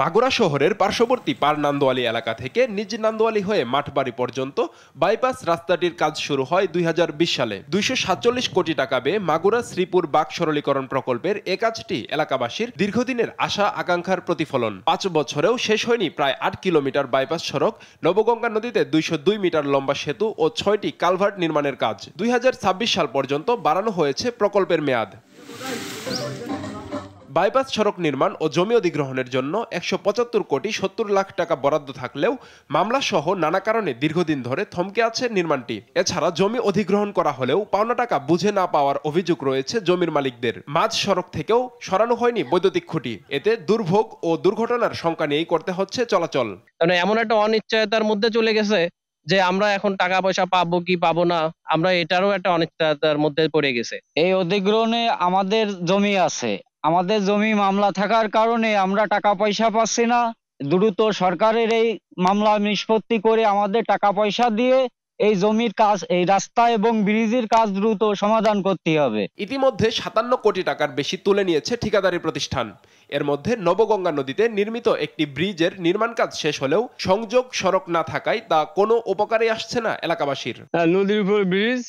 মাগুরা শহরের পার্শ্ববর্তী পারনান্দোয়ালি এলাকা থেকে নিজ নান্দোয়ালি হয়ে মাঠবাড়ি পর্যন্ত বাইপাস রাস্তাটির কাজ শুরু হয় 2020 সালে। 247 কোটি টাকা ব্যয়ে মাগুরা শ্রীপুর বাক সরলীকরণ প্রকল্পের এ কাজটি এলাকাবাসীর দীর্ঘদিনের আশা আকাঙ্ক্ষার প্রতিফলন। 5 বছরেও শেষ হয়নি প্রায় 8 কিলোমিটার বাইপাস সড়ক, নবগঙ্গা নদীতে 202 মিটার লম্বা সেতু ও 6টি কালভার্ট নির্মাণের কাজ। 2026 সাল পর্যন্ত বাড়ানো হয়েছে প্রকল্পের মেয়াদ। বাইপাস সড়ক নির্মাণ ও জমি অধিগ্রহণের জন্য 175 কোটি 70 লাখ টাকা বরাদ্দ থাকলেও মামলা সহ নানা কারণে দীর্ঘদিন ধরে থমকে আছে নির্মাণটি। এছাড়া জমি অধিগ্রহণ করা হলেও পাওনা টাকা বুঝে না পাওয়ার অভিযোগ রয়েছে জমির মালিকদের। মাঝ সড়ক থেকেও সরানো হয়নি বৈদ্যুতিক খুঁটি। এতে দুর্ভোগ ও দুর্ঘটনার শঙ্কা নিয়েই করতে হচ্ছে চলাচল। এমন একটা অনিশ্চয়তার মধ্যে চলে গেছে যে আমরা এখন টাকা পয়সা পাবো কি পাবো না, আমরা এটারও একটা অনিশ্চয়তার মধ্যে পড়ে গেছে। এই অধিগ্রহণে আমাদের জমি আছে, আমাদের জমি মামলা থাকার কারণে আমরা টাকা পয়সা পাচ্ছি না। দ্রুত সরকারের এই মামলা নিষ্পত্তি করে আমাদের টাকা পয়সা দিয়ে এই জমির কাজ, এই রাস্তা এবং ব্রিজের কাজ দ্রুত সমাধান করতে হবে। ইতিমধ্যে 57 কোটি টাকার বেশি তুলে নিয়েছে ঠিকাদারি প্রতিষ্ঠান। এর মধ্যে নবগঙ্গা নদীতে নির্মিত একটি ব্রিজের নির্মাণ কাজ শেষ হলেও সংযোগ সড়ক না থাকায় তা কোনো উপকারে আসছে না এলাকাবাসীর। নদীর উপর ব্রিজ,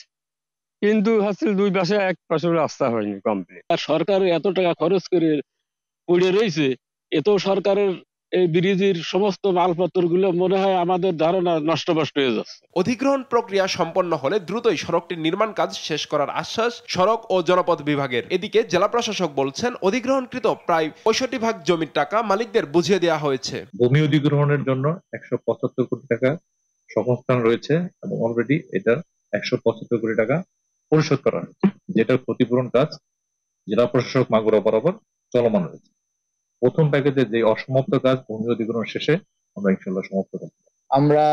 কিন্তু দুই পাশে এক পাশে রাস্তা হয়নি কমপ্লিট। আর সরকার এত টাকা খরচ করে পড়ে রয়েছে, এত সরকারের এই ব্রিজের সমস্ত মালপত্রগুলো মনে হয় আমাদের ধারণা নষ্ট হয়ে যাচ্ছে। অধিগ্রহণ প্রক্রিয়া সম্পন্ন হলে দ্রুতই সড়কটির নির্মাণ কাজ শেষ করার আশ্বাস সড়ক ও জনপথ বিভাগের। এদিকে জেলা প্রশাসক বলছেন, অধিগ্রহণকৃত প্রায় 65% জমির টাকা মালিকদের বুঝিয়ে দেওয়া হয়েছে। ভূমি অধিগ্রহণের জন্য 175 কোটি টাকা সংস্থান রয়েছে এবং অলরেডি এটা 175 কোটি টাকা পরিশোধ করা হয়েছে, যেটার ক্ষতিপূরণ কাজ জেলা প্রশাসক মাগুরা বরাবর চলমান রয়েছে। প্রথম প্যাকেজে যে অসমাপ্ত কাজ ভূমি অধিগ্রহণ শেষে আমরা ইনশাআল্লাহ সমাপ্ত করব। আমরা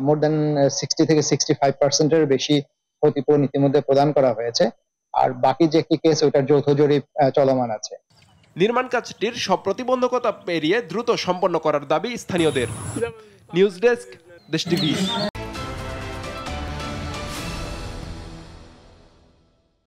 মোর দ্যান 60 থেকে 65% বেশি ক্ষতিপূরণ ইতিমধ্যে প্রদান করা হয়েছে, আর বাকি যে একটি কেস ওটার যৌথ জরিপ চলমান আছে। নির্মাণ কাজটির সব প্রতিবন্ধকতা পেরিয়ে দ্রুত সম্পন্ন করার দাবি স্থানীয়দের। নিউজ ডেস্ক, দেশ টিভি।